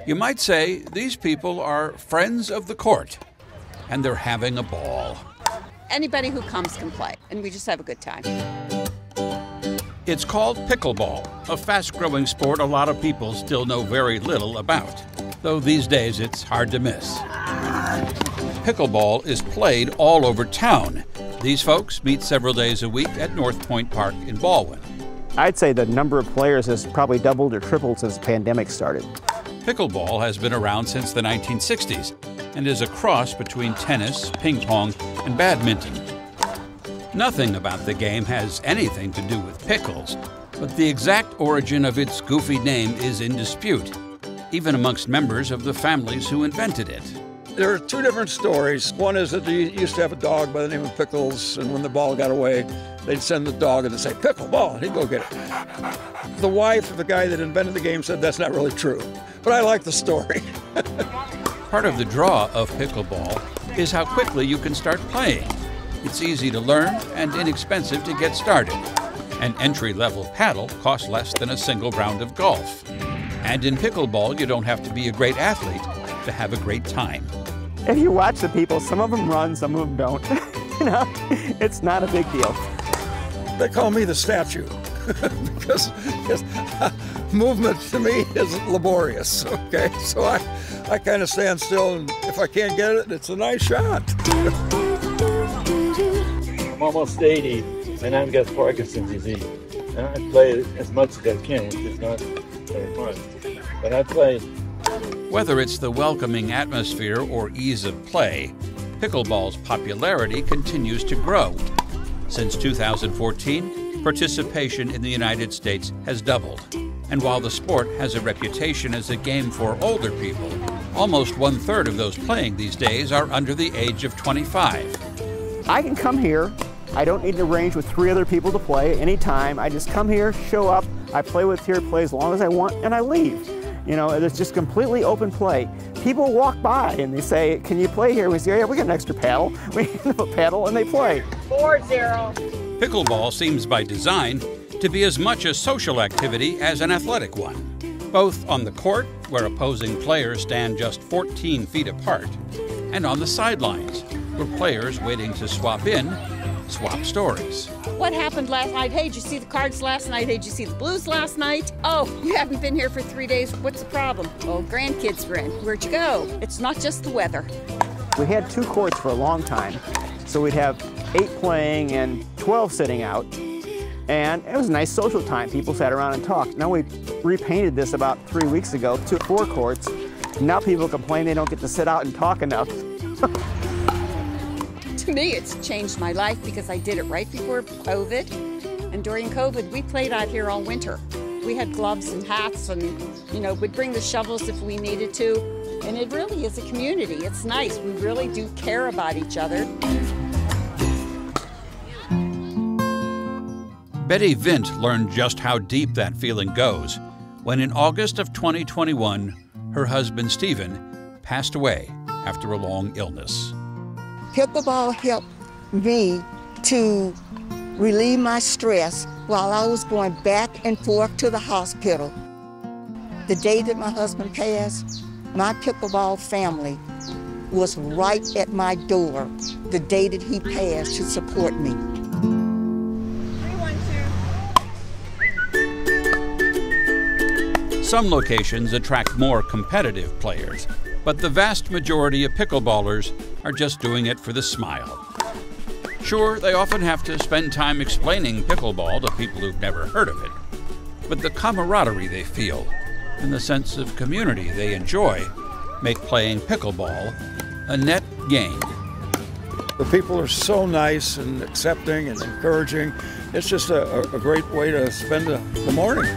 You might say these people are friends of the court, and they're having a ball. Anybody who comes can play, and we just have a good time. It's called pickleball, a fast-growing sport a lot of people still know very little about, though these days it's hard to miss. Pickleball is played all over town. These folks meet several days a week at North Point Park in Baldwin. I'd say the number of players has probably doubled or tripled since the pandemic started. Pickleball has been around since the 1960s and is a cross between tennis, ping pong, and badminton. Nothing about the game has anything to do with pickles, but the exact origin of its goofy name is in dispute, even amongst members of the families who invented it. There are two different stories. One is that they used to have a dog by the name of Pickles, and when the ball got away, they'd send the dog and they'd say, "Pickleball," and he'd go get it. The wife of the guy that invented the game said that's not really true, but I like the story. Part of the draw of pickleball is how quickly you can start playing. It's easy to learn and inexpensive to get started. An entry-level paddle costs less than a single round of golf. And in pickleball, you don't have to be a great athlete to have a great time. If you watch the people, some of them run, some of them don't. It's not a big deal. They call me the statue because movement to me is laborious, okay? So I kind of stand still, and if I can't get it, it's a nice shot. I'm almost 80, and I've got Parkinson's disease. And I play as much as I can, which is not very much. But I play. Whether it's the welcoming atmosphere or ease of play, pickleball's popularity continues to grow. Since 2014, participation in the United States has doubled. And while the sport has a reputation as a game for older people, almost 1/3 of those playing these days are under the age of 25. I can come here. I don't need to arrange with 3 other people to play anytime. I just come here, show up, I play with here, play as long as I want, and I leave. You know, it's just completely open play. People walk by and they say, "Can you play here?" We say, "Yeah, we got an extra paddle." We have a paddle and they play. 4-0. Pickleball seems by design to be as much a social activity as an athletic one, both on the court, where opposing players stand just 14 feet apart, and on the sidelines, where players waiting to swap in swap stories. What happened last night? Hey, did you see the Cards last night? Hey, did you see the Blues last night? Oh, you haven't been here for 3 days. What's the problem? Oh, grandkids were in. Where'd you go? It's not just the weather. We had 2 courts for a long time, so we'd have 8 playing and 12 sitting out. And it was a nice social time. People sat around and talked. Now we repainted this about 3 weeks ago to 4 courts. Now people complain they don't get to sit out and talk enough. To me, it's changed my life because I did it right before COVID. And during COVID, we played out here all winter. We had gloves and hats and, we'd bring the shovels if we needed to. And it really is a community. It's nice. We really do care about each other. Betty Vint learned just how deep that feeling goes when in August of 2021, her husband Stephen passed away after a long illness. Pickleball helped me to relieve my stress while I was going back and forth to the hospital. The day that my husband passed, my pickleball family was right at my door the day that he passed to support me. 3-1-2. Some locations attract more competitive players, but the vast majority of pickleballers are just doing it for the smile. Sure, they often have to spend time explaining pickleball to people who've never heard of it, but the camaraderie they feel and the sense of community they enjoy make playing pickleball a net gain. The people are so nice and accepting and encouraging. It's just a great way to spend the morning.